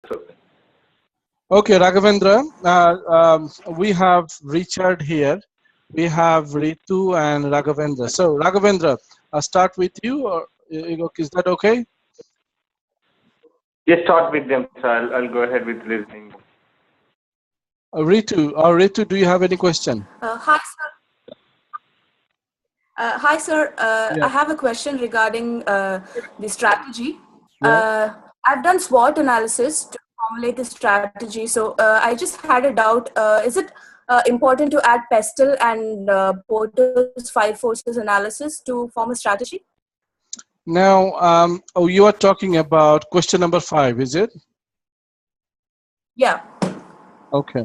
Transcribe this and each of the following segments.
okay. Okay, Raghavendra, we have Richard here. We have Ritu and Raghavendra. So, Raghavendra, I'll start with you. Or, is that okay? Yes, start with them, so I'll go ahead with listening. Ritu, do you have any question? Hi, sir. Hi, sir. Yeah. I have a question regarding the strategy. Yeah. I've done SWOT analysis to formulate the strategy. So I just had a doubt. Is it important to add PESTEL and Porter's 5 forces analysis to form a strategy? Now, you are talking about question number 5, is it? Yeah. Okay.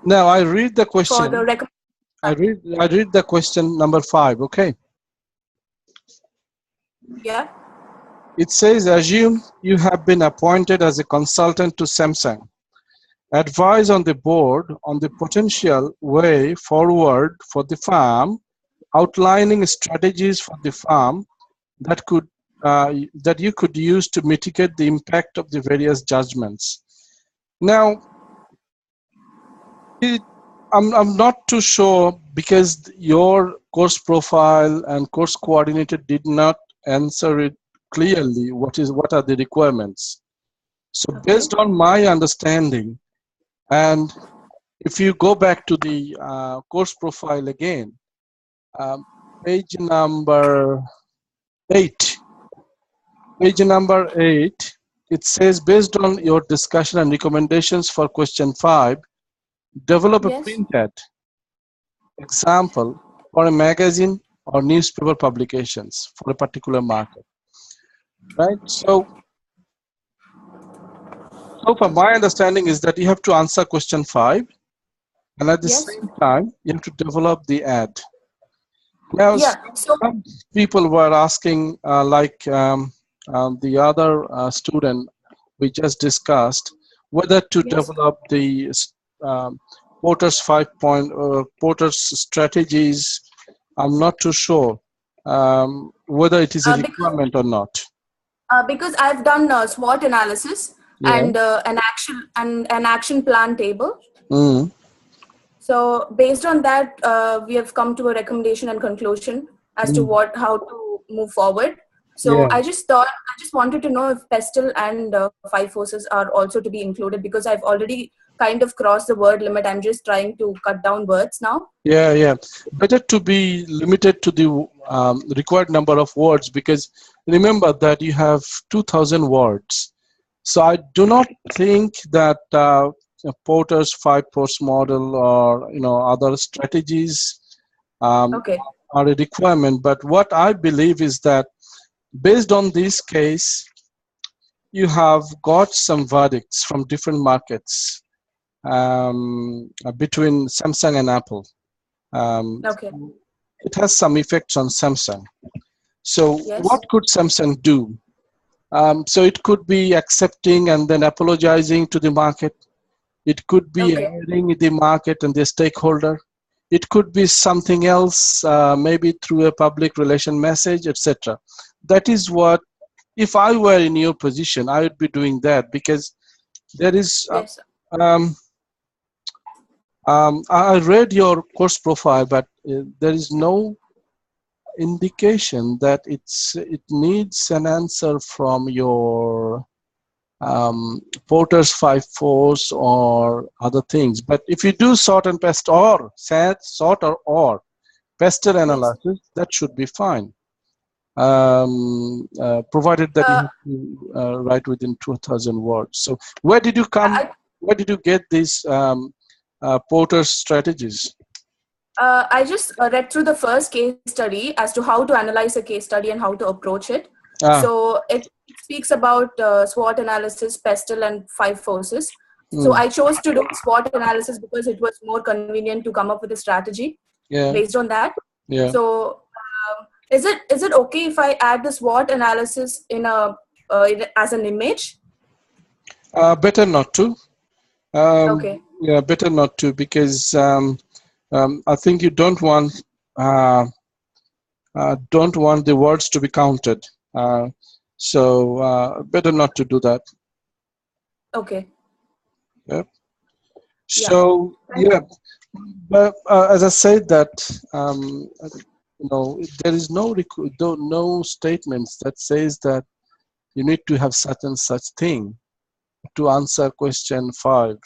Now, I read the For question. the I read the question number 5. Okay. Yeah. It says, assume you have been appointed as a consultant to Samsung. Advise on the board on the potential way forward for the firm, outlining strategies for the firm that that you could use to mitigate the impact of the various judgments. Now, I'm not too sure because your course profile and course coordinator did not answer it clearly. What are the requirements? So based on my understanding, and if you go back to the course profile again, page number 8, it says, based on your discussion and recommendations for question 5, develop a Yes. printed example for a magazine or newspaper publications for a particular market, right? So far my understanding is that you have to answer question 5, and at the Yes. same time you have to develop the ad. Now, Yeah. So some people were asking, the other student we just discussed, whether to yes. develop the Porter's 5 point, Porter's strategies. I'm not too sure whether it is a requirement or not. Because I've done SWOT analysis and an action plan table. Mm. So based on that, we have come to a recommendation and conclusion as to how to move forward. So Yeah. I just wanted to know if PESTEL and 5 forces are also to be included, because I've already kind of crossed the word limit. I'm just trying to cut down words now. Yeah. Better to be limited to the required number of words, because remember that you have 2,000 words. So I do not think that Porter's 5 force model or other strategies Okay. are a requirement. But what I believe is that based on this case, you have got some verdicts from different markets between Samsung and Apple. Okay. It has some effects on Samsung. So Yes. what could Samsung do? So it could be accepting and then apologizing to the market. It could be airing the market and the stakeholder. It could be something else, maybe through a public relation message, etc. That is what, if I were in your position, I would be doing that, because there is. Yes. I read your course profile, but there is no indication that it needs an answer from your Porter's 5 force or other things. But if you do sort and PESTEL or PESTEL analysis, that should be fine, provided that you have to write within 2,000 words. So where did you get these Porter's strategies? I just read through the first case study as to how to analyze a case study and how to approach it. So it speaks about SWOT analysis, PESTEL, and 5 forces. So I chose to do SWOT analysis because it was more convenient to come up with a strategy based on that. Yeah. So is it okay if I add the SWOT analysis in as an image? Better not to. Okay. Yeah, better not to, because I think you don't want the words to be counted. So better not to do that. Okay. Yep. So yeah, but as I said that there is no statements that says that you need to have such and such thing to answer question 5.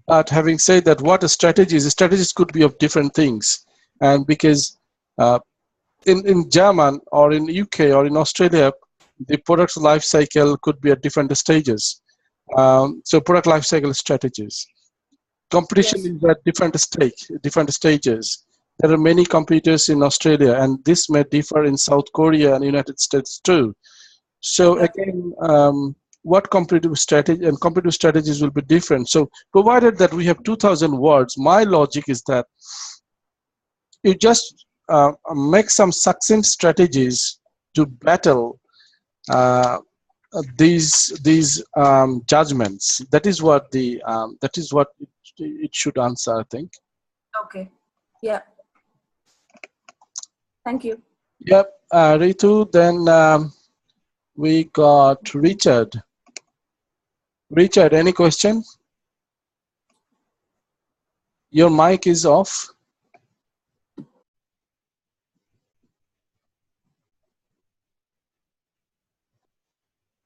But having said that, what are strategies could be of different things, and because in German or in UK or in Australia, the product life cycle could be at different stages. So product life cycle strategies. Competition is at different stages. There are many competitors in Australia, and this may differ in South Korea and United States too. So again, what competitive strategies will be different. So provided that we have 2,000 words, my logic is that you just make some succinct strategies to battle these judgments. That is what it should answer, I think. Okay. Yeah. Thank you. Yep. Ritu, then we got Richard. Richard, any question? Your mic is off.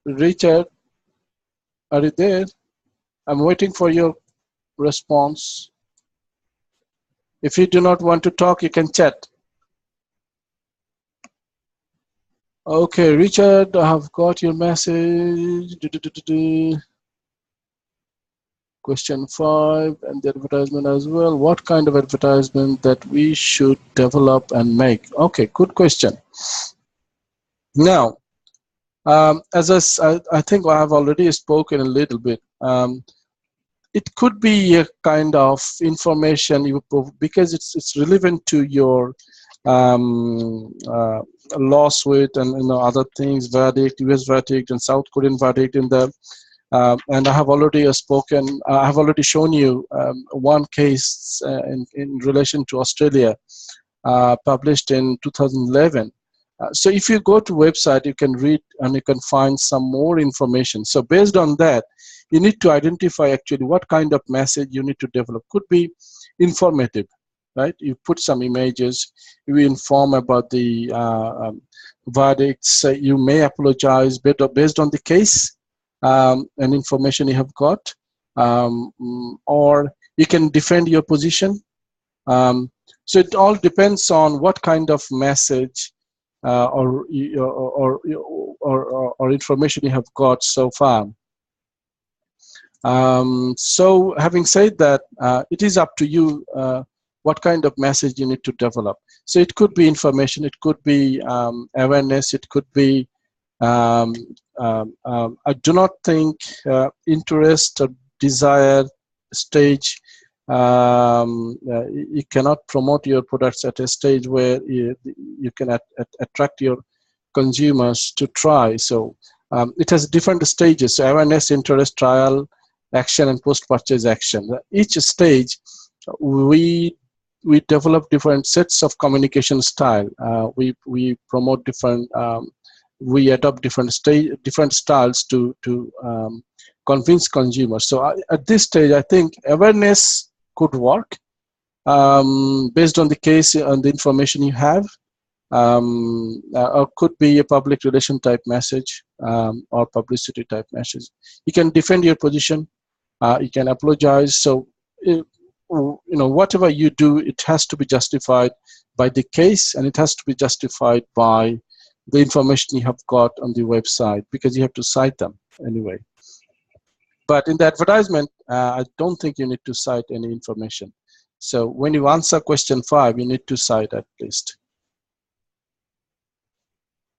Richard, are you there? I'm waiting for your response. If you do not want to talk, you can chat. Okay, Richard, I have got your message. Question 5 and the advertisement as well. What kind of advertisement that we should develop and make? Okay, good question. Now, as I think I have already spoken a little bit. It could be a kind of information because it's relevant to your lawsuit and other things, verdict, US verdict and South Korean verdict in the and I have already I have already shown you one case in relation to Australia, published in 2011. So if you go to website, you can read and you can find some more information. So based on that, you need to identify actually what kind of message you need to develop. Could be informative, right? You put some images, you inform about the verdicts, you may apologize based on the case and information you have got, or you can defend your position. So it all depends on what kind of message or information you have got so far. So having said that, it is up to you what kind of message you need to develop. So it could be information, it could be awareness, it could be I do not think interest or desire stage, you cannot promote your products at a stage where you can attract your consumers to try. So it has different stages: so awareness, interest, trial, action, and post-purchase action. Each stage, we develop different sets of communication style. We promote different. We adopt different styles to convince consumers. So at this stage, I think awareness could work based on the case and the information you have, or could be a public relation type message or publicity type message. You can defend your position. You can apologize. So whatever you do, it has to be justified by the case, and it has to be justified by the information you have got on the website, because you have to cite them anyway. But in the advertisement, I don't think you need to cite any information. So when you answer question 5, you need to cite at least.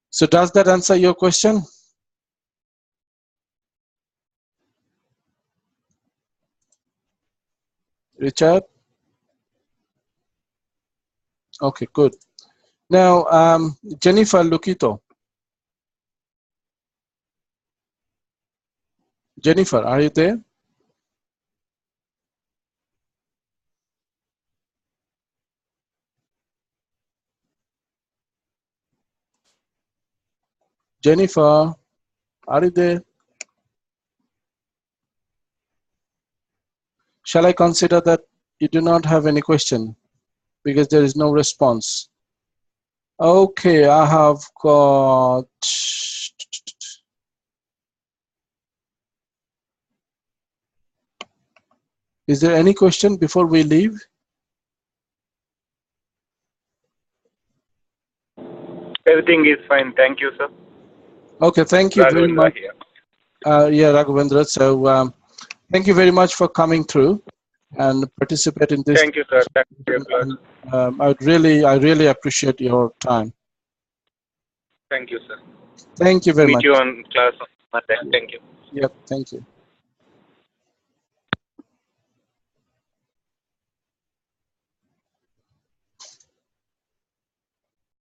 So does that answer your question? Richard? Okay, good. Now, Jennifer Lukito. Jennifer, are you there? Jennifer, are you there? Shall I consider that you do not have any question because there is no response? Okay, I have got... Is there any question before we leave? Everything is fine. Thank you, sir. Okay, thank you very Raghavendra much. here. Yeah, Raghavendra. So thank you very much for coming through and participate in this. Thank you, sir. Thank you, sir. I really appreciate your time. Thank you, sir. Thank you very much. Meet you on class on Monday. Thank you. Yep, thank you.